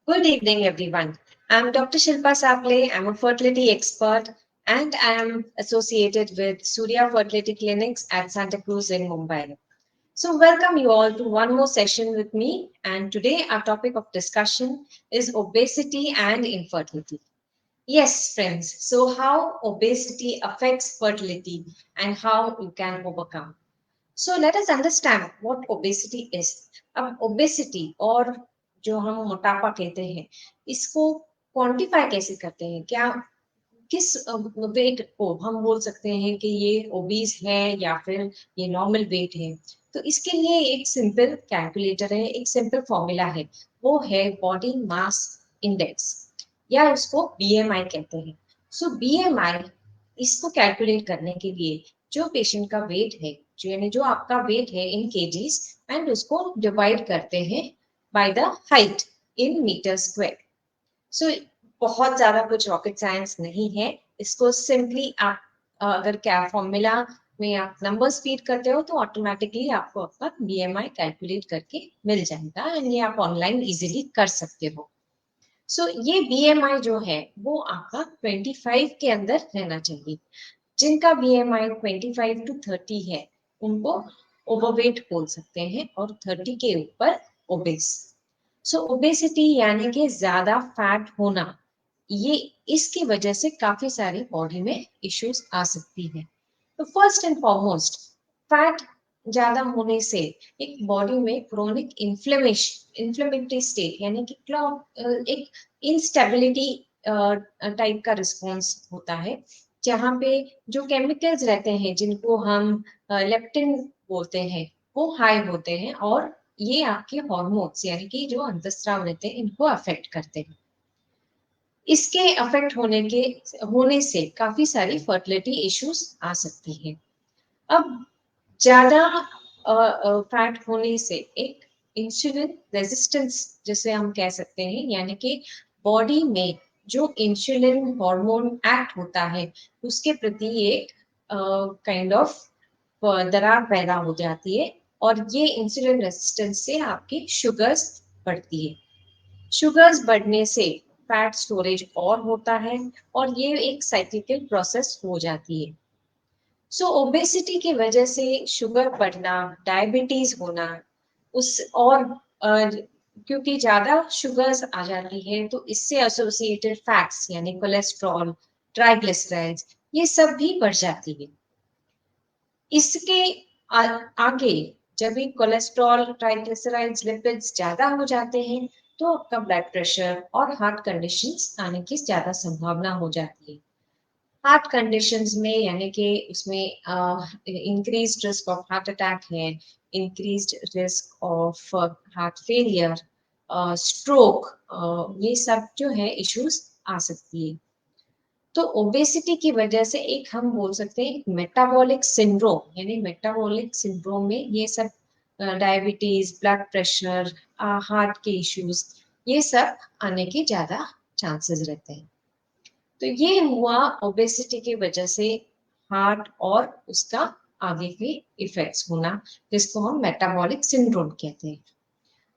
Good evening, everyone. I'm Dr. Shilpa Saple. I'm a fertility expert and I am associated with Surya Fertility Clinics at Santa Cruz in Mumbai. So, welcome you all to one more session with me. And today, our topic of discussion is obesity and infertility. Yes, friends. So, how obesity affects fertility and how you can overcome. So let us understand what obesity is. अब obesity और जो हम मोटापा कहते हैं, इसको quantify कैसे करते हैं? क्या किस वेट को हम बोल सकते हैं कि ये ओबीज है या फिर ये नॉर्मल वेट है? तो इसके लिए एक सिंपल कैलकुलेटर है, एक सिंपल फॉर्मूला है। वो है बॉडी मास इंडेक्स या उसको बीएमआई कहते हैं। सो बीएमआई इसको कैलकुलेट करने के लिए जो पेशेंट का वेट है, जो यानी जो आपका वेट है इन केजीज एंड उसको डिवाइड करते हैं by the height in metre square. So बहुत ज्यादा कुछ रॉकेट साइंस नहीं है। इसको सिंपली आप अगर क्या फॉर्मूला में आप नंबर्स फीड करते हो तो ऑटोमेटिकली आपको आपका बीएमआई कैलकुलेट करके मिल जाएगा एंड ये आप ऑनलाइन इजीली कर सकते हो। सो ये बीएमआई जो है वो आपका 25 के अंदर रहना चाहिए। जिनका बीएमआई 25 टू 30 है उनको ओवरवेट बोल सकते हैं और 30 के ऊपर ओबेस। सो ओबेसिटी यानी कि ज्यादा फैट होना, ये इसकी वजह से काफी सारी बॉडी में इश्यूज आ सकती है। तो फर्स्ट एंड फॉरमोस्ट, फैट ज्यादा होने से एक बॉडी में क्रोनिक इंफ्लेमेटरी स्टेट यानी कि एक इंस्टेबिलिटी टाइप का रिस्पॉन्स होता है, जहाँ पे जो केमिकल्स रहते हैं जिनको हम लेप्टिन बोलते हैं वो हाई होते हैं और ये आपके हॉर्मोन्स यानी कि जो अंतस्राव रहते हैं इनको अफेक्ट करते हैं। इसके अफेक्ट होने से काफी सारी फर्टिलिटी इश्यूज आ सकती हैं। अब ज्यादा फैट होने से एक इंसुलिन रेजिस्टेंस जिसे हम कह सकते हैं, यानी कि बॉडी में जो इंसुलिन हार्मोन एक्ट होता है उसके प्रति एक काइंड ऑफ दरार पैदा हो जाती है और ये इंसुलिन रेजिस्टेंस से आपकी शुगर्स बढ़ती है। शुगर्स बढ़ने से फैट स्टोरेज और होता है और ये एक साइक्लिकल प्रोसेस हो जाती है। सो ओबेसिटी की वजह से शुगर बढ़ना, डायबिटीज होना, उस और क्योंकि ज्यादा शुगर्स आ जाती है तो इससे एसोसिएटेड फैट्स यानी कोलेस्ट्रॉल, ट्राइग्लिसराइड्स, ये सब भी बढ़ जाती है। इसके आगे जब भी कोलेस्ट्रॉल, ट्राइग्लिसराइड्स, लिपिड्स ज्यादा हो जाते हैं तो आपका ब्लड प्रेशर और हार्ट कंडीशंस आने की ज्यादा संभावना हो जाती है। हार्ट कंडीशंस में यानी कि उसमें increase risk of heart attack है, increase risk of heart failure, stroke, ये सब जो है इश्यूज आ सकती है। तो ओबेसिटी की वजह से एक हम बोल सकते हैं मेटाबॉलिक सिंड्रोम, यानी मेटाबॉलिक सिंड्रोम में ये सब डायबिटीज, ब्लड प्रेशर, हार्ट के इश्यूज, ये सब आने के ज्यादा चांसेस रहते हैं। तो ये हुआ ओबेसिटी की वजह से हार्ट और उसका आगे के इफेक्ट्स होना, जिसको हम मेटाबॉलिक सिंड्रोम कहते हैं।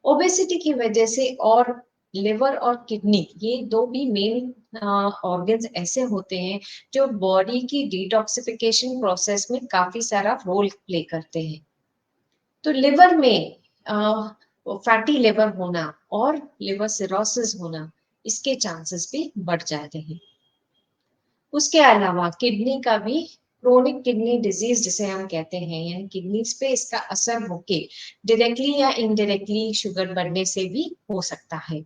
ओबेसिटी की वजह से और लिवर और किडनी, ये दो भी मेन ऑर्गन्स ऐसे होते हैं जो बॉडी की डिटॉक्सिफिकेशन प्रोसेस में काफी सारा रोल प्ले करते हैं। तो लिवर में फैटी लिवर होना और लिवर सिरोसिस होना, इसके चांसेस भी बढ़ जाते हैं। उसके अलावा किडनी का भी क्रोनिक किडनी डिजीज जिसे हम कहते हैं, यानी किडनीज पे इसका असर होके डायरेक्टली या इनडायरेक्टली शुगर बढ़ने से भी हो सकता है।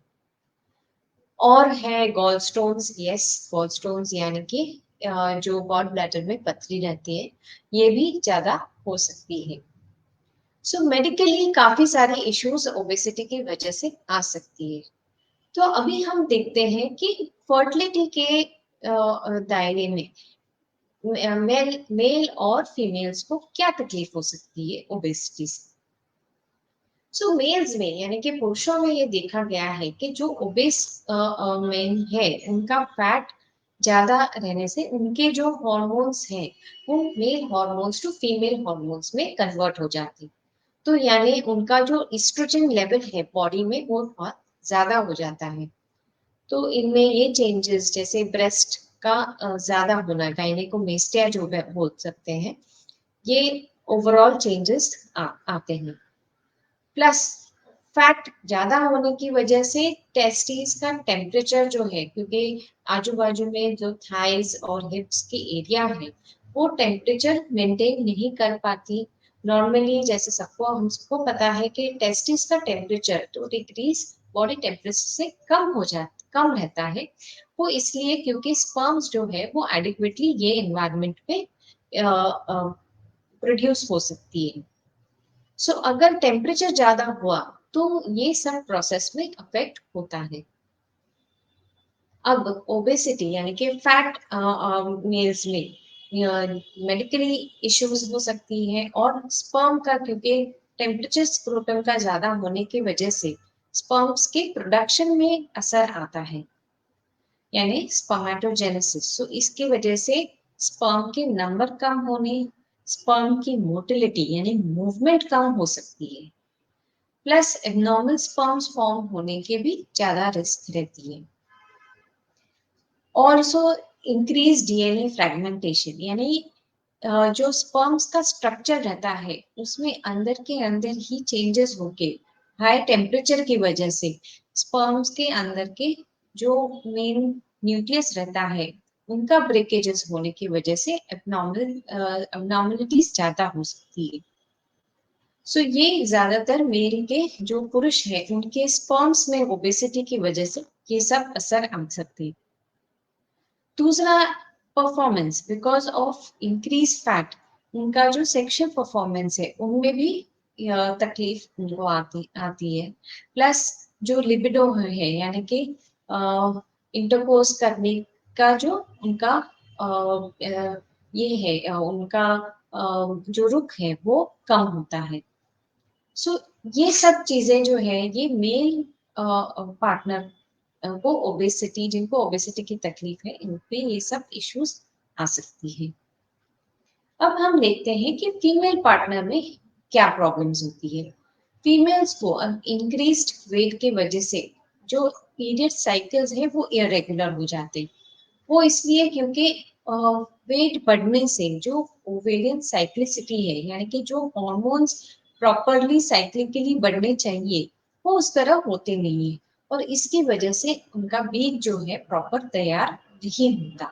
और है gallstones, yes gallstones यानी कि जो गॉल ब्लैडर में पथरी रहती है, ये भी ज्यादा हो सकती है। सो मेडिकली काफी सारे इश्यूज ओबेसिटी की वजह से आ सकती है। तो अभी हम देखते हैं कि फर्टिलिटी के दायरे में मेल और फीमेल्स को क्या तकलीफ हो सकती है ओबेसिटी से। सो मेल्स में यानी कि पुरुषों में ये देखा गया है कि जो ओबेस मेन है उनका फैट ज्यादा रहने से उनके जो हॉर्मोन्स हैं वो male hormones to female hormones में कन्वर्ट हो जाती। तो यानी उनका जो एस्ट्रोजन लेवल है बॉडी में वो बहुत ज्यादा हो जाता है। तो इनमें ये चेंजेस जैसे ब्रेस्ट का ज्यादा होना, गायनेकोमेस्टिया जो बोल सकते हैं, ये ओवरऑल चेंजेस आते हैं। प्लस फैट ज्यादा होने की वजह से टेस्टिस का टेम्परेचर जो है, क्योंकि आजू बाजू में जो थाइज और हिप्स की एरिया है वो टेम्परेचर मेंटेन नहीं कर पाती। नॉर्मली जैसे हमको पता है कि टेस्टिस का टेम्परेचर 2 डिग्रीज बॉडी टेम्परेचर से कम रहता है। वो इसलिए क्योंकि स्पर्म्स जो है वो एडिक्वेटली ये एनवायरनमेंट पे प्रोड्यूस हो सकती है। सो अगर टेम्परेचर ज्यादा हुआ तो ये सब प्रोसेस में अफेक्ट होता है। अब ओबेसिटी यानी कि फैट मेल्स में मेडिकली इश्यूज हो सकती है, और स्पर्म का, क्योंकि टेम्परेचर स्क्रोटम का ज्यादा होने की वजह से स्पर्म्स के प्रोडक्शन में असर आता है, यानी स्पर्मेटोजेनेसिस। सो इसकी वजह से स्पर्म के नंबर कम होने, स्पर्म की मोटिलिटी यानी मूवमेंट कम हो सकती है। प्लस एबनॉर्मल स्पर्म्स फॉर्म होने के भी ज्यादा रिस्क रहती है। ऑल्सो इंक्रीज डीएनए फ्रेगमेंटेशन, यानी जो स्पर्म्स का स्ट्रक्चर रहता है उसमें अंदर के अंदर ही चेंजेस होके हाई टेम्परेचर की वजह से स्पर्म्स के अंदर के जो मेन न्यूक्लियस रहता है उनका ब्रेकेजेस होने की वजह से एबनॉर्मलिटीज ज्यादा हो सकती है। सो ये ज्यादातर मेल के जो पुरुष है उनके स्पर्म्स में ओबेसिटी की वजह से ये सब असर आ सकते हैं। दूसरा, performance because of increase fat, उनका जो सेक्सुअल परफॉर्मेंस है उनमें भी तकलीफ उनको आती है। प्लस जो लिबिडो है यानी कि इंटरकोर्स करने का जो उनका ये है, उनका जो रुख है वो कम होता है। सो ये सब चीजें जो है ये मेल पार्टनर को ओबेसिटी, जिनको ओबेसिटी की तकलीफ है, इन पे ये सब इश्यूज आ सकती है। अब हम देखते हैं कि फीमेल पार्टनर में क्या प्रॉब्लम्स होती है। फीमेल्स को अब इंक्रीज्ड वेट की वजह से जो पीरियड साइकिल्स है वो इरेगुलर हो जाते हैं। वो इसलिए क्योंकि वेट बढ़ने से जो ओवेरियन साइक्लिसिटी है, यानी कि जो हॉर्मोन्स प्रॉपरली साइक्लिकली बढ़ने चाहिए वो उस तरह होते नहीं है, और इसकी वजह से उनका बीज जो है प्रॉपर तैयार नहीं होता।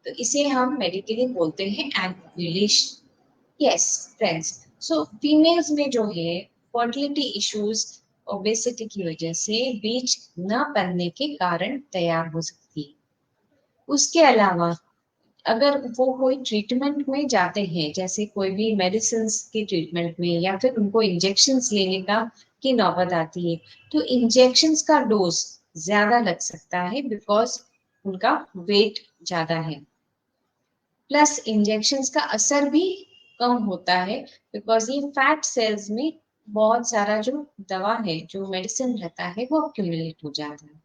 तो इसे हम मेडिकली बोलते हैं एनोव्यूलेशन। यस फ्रेंड्स, सो फीमेल्स में जो है फर्टिलिटी इश्यूज ओबेसिटी की वजह से बीज न बनने के कारण तैयार हो सकती है। उसके अलावा अगर वो कोई ट्रीटमेंट में जाते हैं, जैसे कोई भी मेडिसिन की ट्रीटमेंट में, या फिर उनको इंजेक्शंस लेने का की नौबत आती है, तो इंजेक्शंस का डोज ज्यादा लग सकता है बिकॉज उनका वेट ज्यादा है। प्लस इंजेक्शंस का असर भी कम होता है बिकॉज ये फैट सेल्स में बहुत सारा जो दवा है, जो मेडिसिन रहता है, वो अक्यूमुलेट हो जाता है।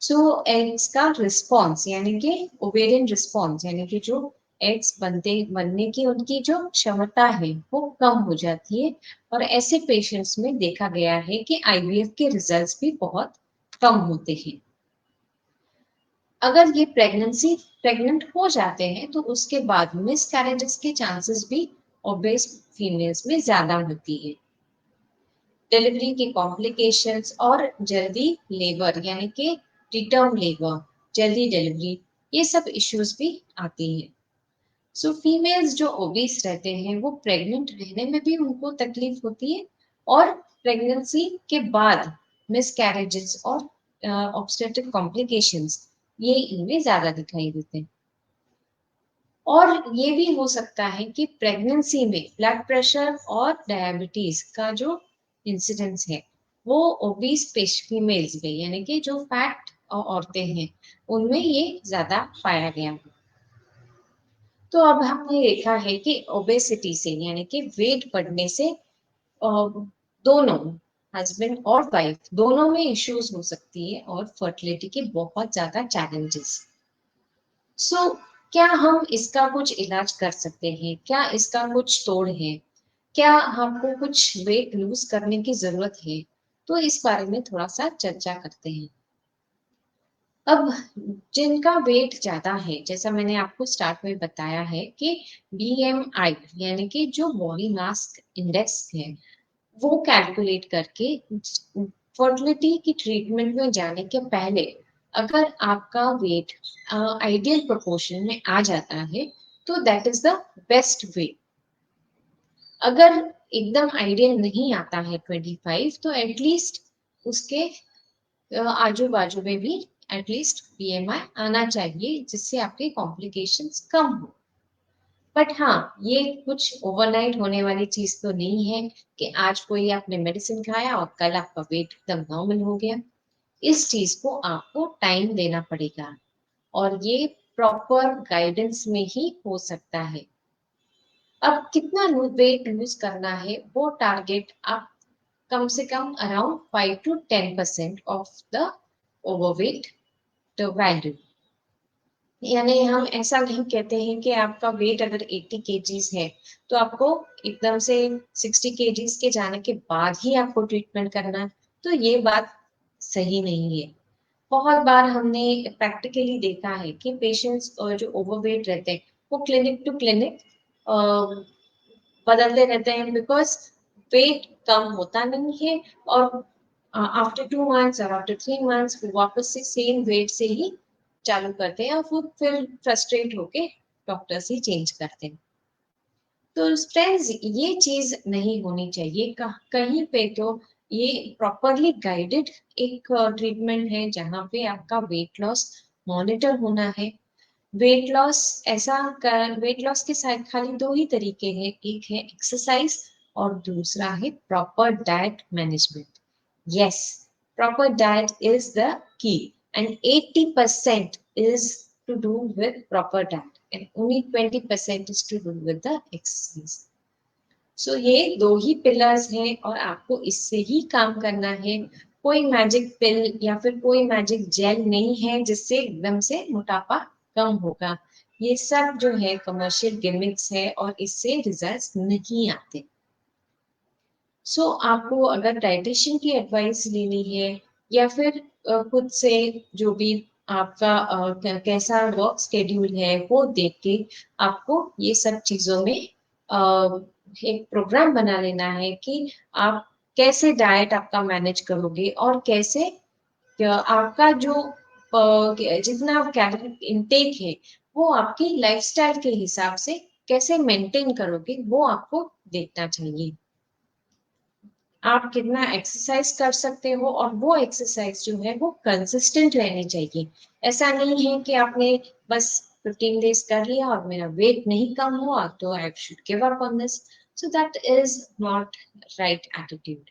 सो एग्स का रिस्पॉन्स यानी कि ओवेरियन रिस्पॉन्स, यानी कि जो एग्स बनने की उनकी जो क्षमता है वो कम हो जाती है, और ऐसे पेशेंट्स में देखा गया है कि आईवीएफ के रिजल्ट्स भी बहुत कम होते हैं। अगर ये प्रेग्नेंट हो जाते हैं तो उसके बाद मिसकैरेजेस के चांसेस भी ओबेस फीमेल्स में ज्यादा होती है। डिलीवरी की कॉम्प्लिकेशंस और जल्दी लेबर यानी कि रिटर्न लेबर, जल्दी डिलीवरी, ये सब इश्यूज भी आती हैं। सो फीमेल्स जो ओबीस रहते हैं वो प्रेग्नेंट रहने में भी उनको तकलीफ होती है, और प्रेगनेंसी के बाद मिसकैरेजेस और ऑब्स्टेट्रिक कॉम्प्लिकेशंस ये इनमें ज्यादा दिखाई देते हैं। और ये भी हो सकता है कि प्रेगनेंसी में ब्लड प्रेशर और डायबिटीज का जो इंसिडेंस है वो ओबीस फीमेल्स में, यानी कि जो फैट औरतें हैं उनमें ये ज्यादा पाया गया है। तो अब हमने देखा है कि ओबेसिटी से यानी कि वेट बढ़ने से दोनों हस्बैंड और वाइफ दोनों में इश्यूज हो सकती है, और फर्टिलिटी के बहुत ज्यादा चैलेंजेस। सो क्या हम इसका कुछ इलाज कर सकते हैं? क्या इसका कुछ तोड़ है? क्या हमको कुछ वेट लूज करने की जरूरत है? तो इस बारे में थोड़ा सा चर्चा करते हैं। अब जिनका वेट ज्यादा है, जैसा मैंने आपको स्टार्ट में बताया है कि BMI यानी कि जो बॉडी मास इंडेक्स है, वो कैलकुलेट करके फर्टिलिटी की ट्रीटमेंट में जाने के पहले अगर आपका वेट आइडियल प्रोपोर्शन में आ जाता है तो that is the best way. अगर एकदम आइडियल नहीं आता है 25, तो एटलीस्ट उसके आजू बाजू में भी एटलीस्ट BMI आना चाहिए, जिससे आपके कॉम्प्लिकेशंस कम हो। बट हाँ, ये कुछ ओवरनाइट होने वाली चीज तो नहीं है कि आज कोई आपने मेडिसिन खाया और कल आपका वेट एकदम नॉर्मल हो गया। इस चीज को आपको टाइम देना पड़ेगा और ये प्रॉपर गाइडेंस में ही हो सकता है। अब कितना वेट लूज करना है वो टारगेट आप कम से come around 5 to 10% of the overweight value. यानी हम ऐसा नहीं कहते हैं कि आपका वेट अगर 80 केजीज है तो आपको एकदम से 60 केजीज के जाने के बाद ही आपको ट्रीटमेंट करना है, तो ये बात सही नहीं है। बहुत बार हमने प्रैक्टिकली देखा है कि पेशेंट्स जो ओवरवेट रहते हैं वो क्लिनिक टू क्लिनिक बदलते रहते हैं, बिकॉज वेट कम होता नहीं है और आफ्टर 2 मंथ्स और आफ्टर 3 मंथ्स वो वापस से सेम वेट से ही चालू करते हैं और फिर फ्रस्ट्रेट होके डॉक्टर से चेंज करते हैं। तो फ्रेंड्स, ये चीज नहीं होनी चाहिए। कहीं पे तो ये प्रॉपरली गाइडेड एक ट्रीटमेंट है जहाँ पे आपका वेट लॉस मॉनिटर होना है। वेट लॉस के साथ खाली दो ही तरीके हैं, एक है एक्सरसाइज और दूसरा है proper diet management. Yes, proper diet is the key and 80% is to do with proper diet and only 20% is to do with the exercise. सो ये दो ही पिलर्स हैं और आपको इससे ही काम करना है। कोई मैजिक पिल या फिर कोई मैजिक जेल नहीं है जिससे एकदम से मोटापा कम होगा। ये सब जो है कमर्शियल गिमिक्स है और इससे रिजल्ट्स नहीं आते। सो आपको अगर डाइटिशियन की एडवाइस लेनी है या फिर खुद से जो भी आपका कैसा वर्क स्केड्यूल है वो देख के आपको ये सब चीजों में एक प्रोग्राम बना लेना है कि आप कैसे डाइट आपका मैनेज करोगे और कैसे आपका जो जितना कैलोरी इनटेक है वो आपकी लाइफस्टाइल के हिसाब से कैसे मेंटेन करोगे वो आपको देखना चाहिए। आप कितना एक्सरसाइज कर सकते हो और वो एक्सरसाइज जो है वो कंसिस्टेंट रहनी चाहिए। ऐसा नहीं है कि आपने बस 15 डेज कर लिया और मेरा वेट नहीं कम हुआ तो I should give up on this. So that is not right attitude.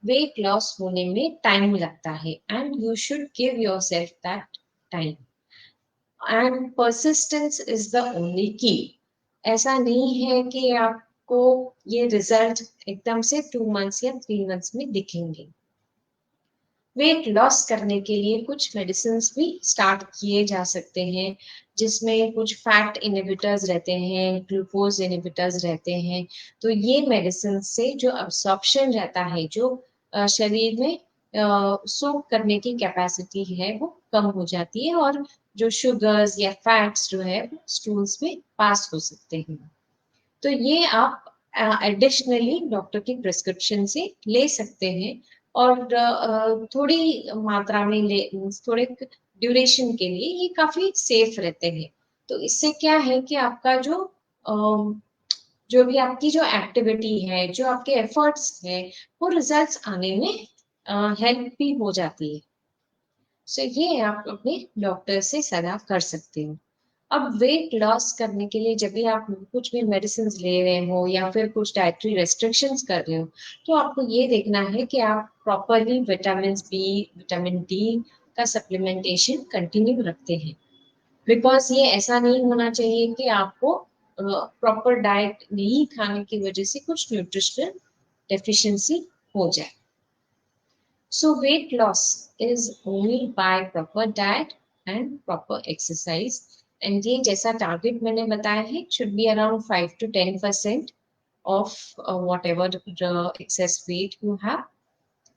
Weight loss होने में टाइम लगता है and you should give yourself that time and persistence is the only की। ऐसा नहीं है कि आपको ये रिजल्ट एकदम से 2 मंथ्स या 3 मंथ्स में दिखेंगे। वेट लॉस करने के लिए कुछ मेडिसिन भी स्टार्ट किए जा सकते हैं, जिसमें कुछ फैट इनहिबिटर्स रहते हैं, ग्लूकोज इनहिबिटर्स रहते हैं। तो ये मेडिसिन से जो अब्सॉर्प्शन रहता है, जो शरीर में सोक करने की कैपेसिटी है वो कम हो जाती है और जो शुगर्स या फैट्स जो है वो स्टूल्स में पास हो सकते हैं। तो ये आप एडिशनली डॉक्टर की प्रिस्क्रिप्शन से ले सकते हैं और थोड़ी मात्रा में ले, थोड़े ड्यूरेशन के लिए ये काफी सेफ रहते हैं। तो इससे क्या है कि आपका जो भी आपकी जो एक्टिविटी है, जो आपके एफर्ट्स है, वो रिजल्ट्स आने में हेल्प भी हो जाती है। सो ये आप अपने डॉक्टर से सलाह कर सकते हो। अब वेट लॉस करने के लिए जब भी आप कुछ भी मेडिसिन ले रहे हो या फिर कुछ डाइटरी रेस्ट्रिक्शंस कर रहे हो, तो आपको ये देखना है कि आप properly vitamin B, vitamin D का सप्लीमेंटेशन कंटिन्यू रखते हैं। बिकॉज ये ऐसा नहीं होना चाहिए कि आपको प्रॉपर डाइट नहीं खाने की वजह से कुछ न्यूट्रिशनल डेफिशिएंसी हो जाए। So weight loss is only by proper diet and proper exercise. And ये जैसा target मैंने बताया है, it should be around 5 to 10% of whatever the excess weight you have.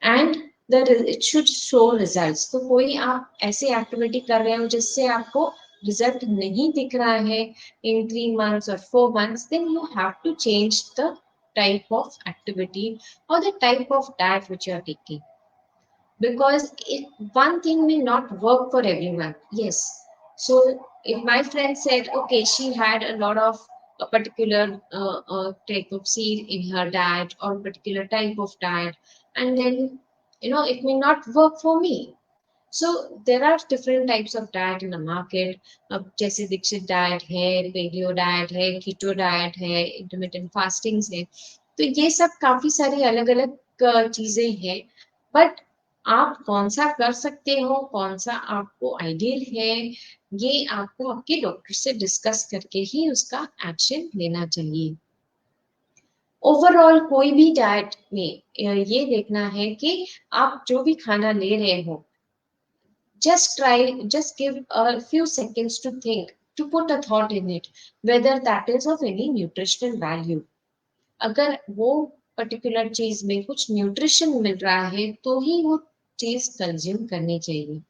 And it should show results. तो कोई आप ऐसी एक्टिविटी कर रहे हो जिससे आपको रिजल्ट नहीं दिख रहा है in 3 months or 4 months, then you have to change the type of activity or the type of diet which you are taking. Because one thing may not work for everyone. Yes. So if my friend said, okay, she had a lot of a particular type of seed in her diet or particular type of diet, and then it may not work for me. So there are different types of diet in the market. अब जैसे Dixit diet है, paleo diet है, keto diet है, intermittent fastings है. तो ये सब काफी सारी अलग-अलग चीजें हैं. बट आप कौन सा कर सकते हो, कौन सा आपको आइडियल है, ये आपको आपके डॉक्टर से डिस्कस करके ही उसका एक्शन लेना चाहिए. ओवरऑल कोई भी डाइट में ये देखना है कि आप जो भी खाना ले रहे हो, just give a few seconds to think, to put a thought in it, whether that is of any nutritional value. अगर वो पर्टिकुलर चीज में कुछ न्यूट्रिशन मिल रहा है तो ही वो चीज कंज्यूम करनी चाहिए.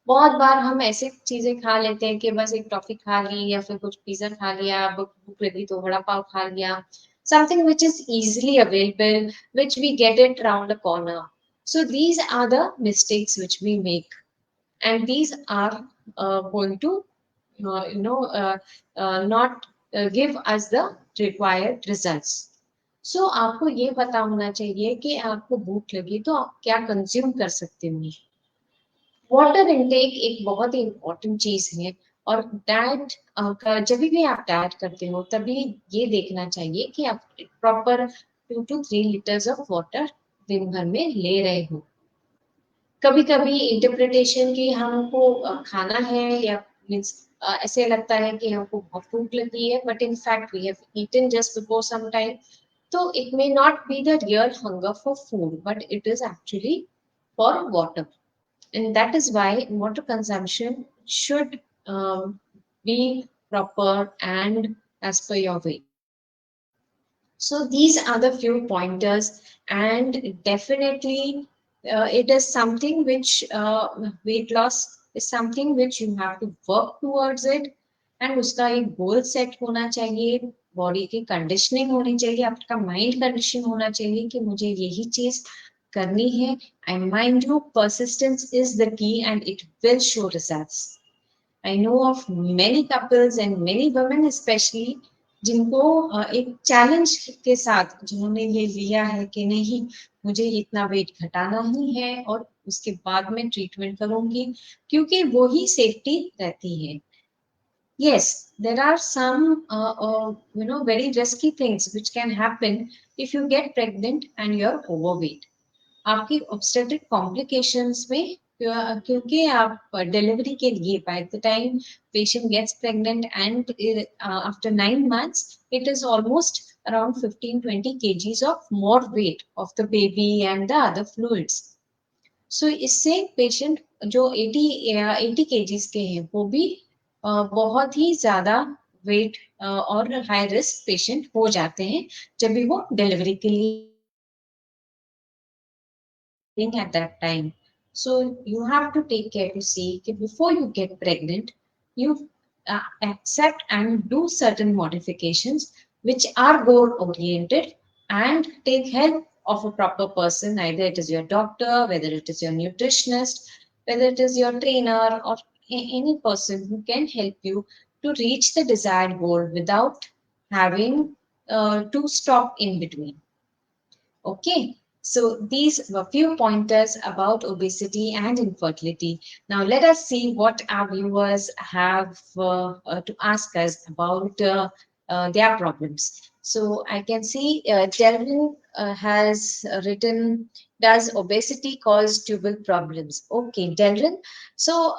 बहुत बार हम ऐसे चीजें खा लेते हैं कि बस एक टॉफी खा ली या फिर कुछ पिज्जा खा लिया, भूख लगी तो वड़ा पाव खा लिया. Something which is easily available, which we get it round the corner. So these are the mistakes which we make, and these are going to not give us the required results. So आपको ये पता होना चाहिए कि आपको भूख लगी तो आप क्या कंज्यूम कर सकते हो. वाटर इनटेक एक बहुत ही इम्पोर्टेंट चीज है. और डाइट का जब भी आप डाइट करते हो तभी ये देखना चाहिए कि आप proper 2 to 3 liters of water दिन भर में ले रहे हो. कभी कभी इंटरप्रिटेशन की हमको खाना है या मीन्स ऐसे लगता है कि हमको बहुत भूख लगी है, but in fact we have eaten just before some time. तो it may not be the real hunger for food, but it is actually for water. And that is why water consumption should be proper and as per your weight. So these are the few pointers, and definitely it is something which weight loss is something which you have to work towards it, and उसका एक goal set होना चाहिए, body की conditioning होनी चाहिए, आपका mind condition होना चाहिए कि मुझे यही चीज करनी है. And mind you, persistence is the key and it will show results. I know of many couples and many women especially जिनको एक चैलेंज के साथ जिन्होंने ये लिया है कि नहीं, मुझे इतना वेट घटाना ही है और उसके बाद में ट्रीटमेंट करूंगी, क्योंकि वो ही सेफ्टी रहती है. Yes, there are some very risky things which can happen if you get pregnant and you're overweight. आपकी obstetric complications में क्योंकि आप डिलीवरी के लिए by the time patient gets pregnant and after 9 months it is almost around 15-20 kgs of more weight of the baby and the other fluids. So इससे patient जो 80 kgs के हैं वो भी बहुत ही ज्यादा वेट और हाई रिस्क पेशेंट हो जाते हैं जब भी वो डिलीवरी के लिए at that time. So you have to take care to see that before you get pregnant, you accept and do certain modifications which are goal oriented, and take help of a proper person, either it is your doctor, whether it is your nutritionist, whether it is your trainer, or any person who can help you to reach the desired goal without having to stop in between. Okay, so these were few pointers about obesity and infertility. Now let us see what our viewers have to ask us about their problems. So I can see Delvin has written, does obesity cause tubal problems? Okay, Delvin. So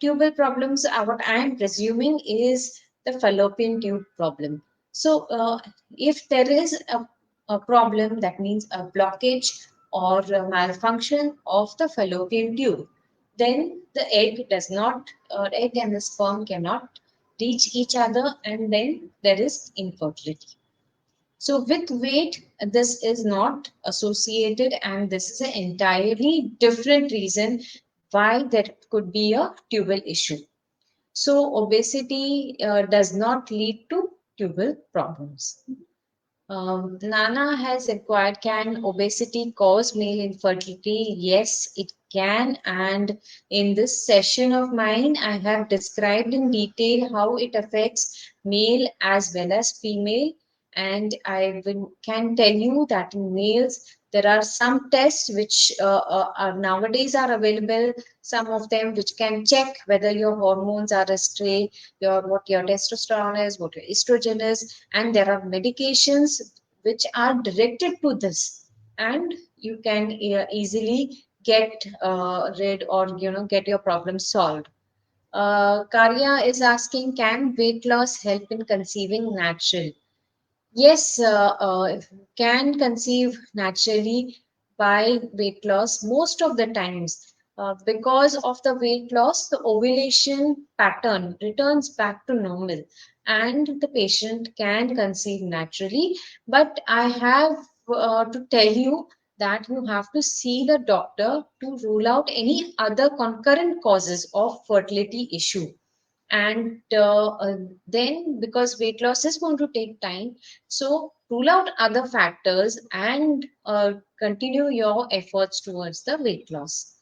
tubal problems, what I am presuming is the fallopian tube problem. So if there is a problem, that means a blockage or a malfunction of the fallopian tube, then the egg and the sperm cannot reach each other, and then there is infertility. So with weight, this is not associated, and this is an entirely different reason why there could be a tubal issue. So obesity does not lead to tubal problems. Nana has inquired, can obesity cause male infertility? Yes, it can. And in this session of mine, I have described in detail how it affects male as well as female. And can tell you that in males, there are some tests which are nowadays are available. Some of them which can check whether your hormones are astray, what your testosterone is, what your estrogen is, and there are medications which are directed to this, and you can easily get rid, or get your problem solved. Karya is asking, can weight loss help in conceiving natural? Yes, can conceive naturally by weight loss most of the times. Because of the weight loss, the ovulation pattern returns back to normal and the patient can conceive naturally. But I have to tell you that you have to see the doctor to rule out any other concurrent causes of fertility issue. And then, because weight loss is going to take time, so rule out other factors and continue your efforts towards the weight loss.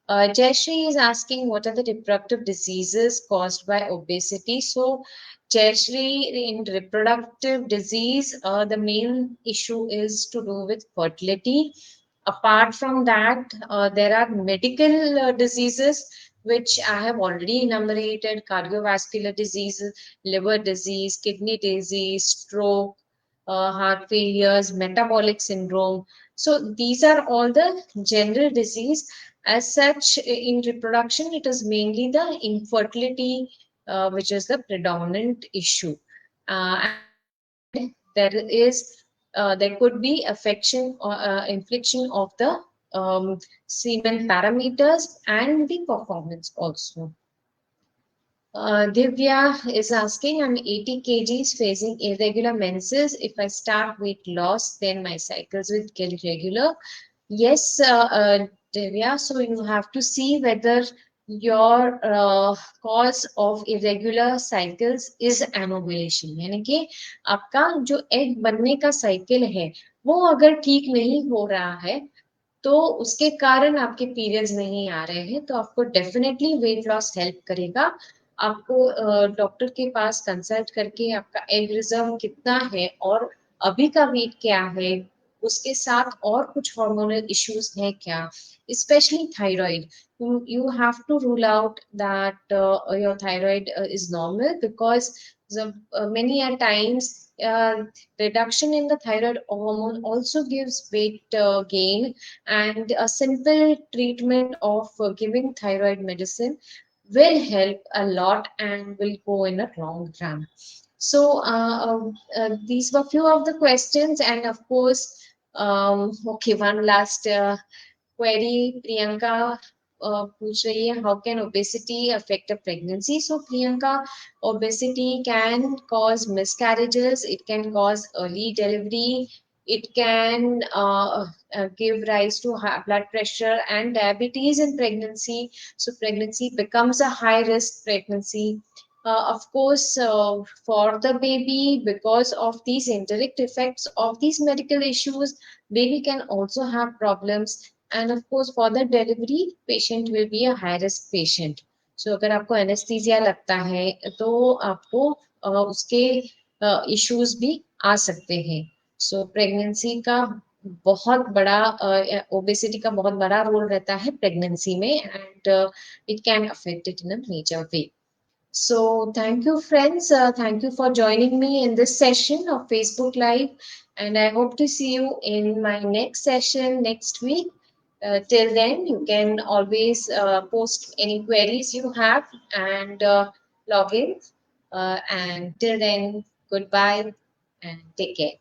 Jayashree is asking, what are the reproductive diseases caused by obesity? So, Jayashree, in reproductive disease, the main issue is to do with fertility. Apart from that, there are medical diseases which I have already enumerated: cardiovascular diseases, liver disease, kidney disease, stroke, heart failures, metabolic syndrome. So these are all the general disease. As such, in reproduction, it is mainly the infertility which is the predominant issue. And there could be affection or infliction of the semen parameters and the performance also. Divya is asking, I'm 80 kgs facing irregular menses. If I start weight loss, then my cycles will get regular. Yes, Divya, so you have to see whether your cause of irregular cycles is anovulation, यानी कि आपका जो egg बनने का cycle है वो अगर ठीक नहीं हो रहा है, तो उसके कारण आपके पीरियड्स नहीं आ रहे हैं, तो आपको डेफिनेटली वेट लॉस हेल्प करेगा। आपको डॉक्टर के पास कंसल्ट करके आपका एग रिजर्व कितना है और अभी का वेट क्या है, उसके साथ और कुछ हार्मोनल इश्यूज हैं क्या, specially thyroid. You have to rule out that your thyroid is normal, because many a times reduction in the thyroid hormone also gives weight gain, and a simple treatment of giving thyroid medicine will help a lot and will go in a long run. So these were few of the questions, and of course, okay, one last query, Priyanka पूछ रही है, how can obesity affect a pregnancy? So Priyanka, obesity can cause miscarriages, it can cause early delivery, it can give rise to high blood pressure and diabetes in pregnancy. So pregnancy becomes a high risk pregnancy. Of course, for the baby, because of these indirect effects of these medical issues, baby can also have problems. And of course, for the delivery, patient will be a high risk patient. So अगर आपको anesthesia लगता है तो आपको उसके issues भी आ सकते हैं. So pregnancy का बहुत बड़ा obesity का बहुत बड़ा रोल रहता है pregnancy में, and it can affect it in a major way. So thank you, friends. Thank you for joining me in this session of Facebook Live. And I hope to see you in my next session next week. Till then, you can always post any queries you have and log in. And till then, goodbye and take care.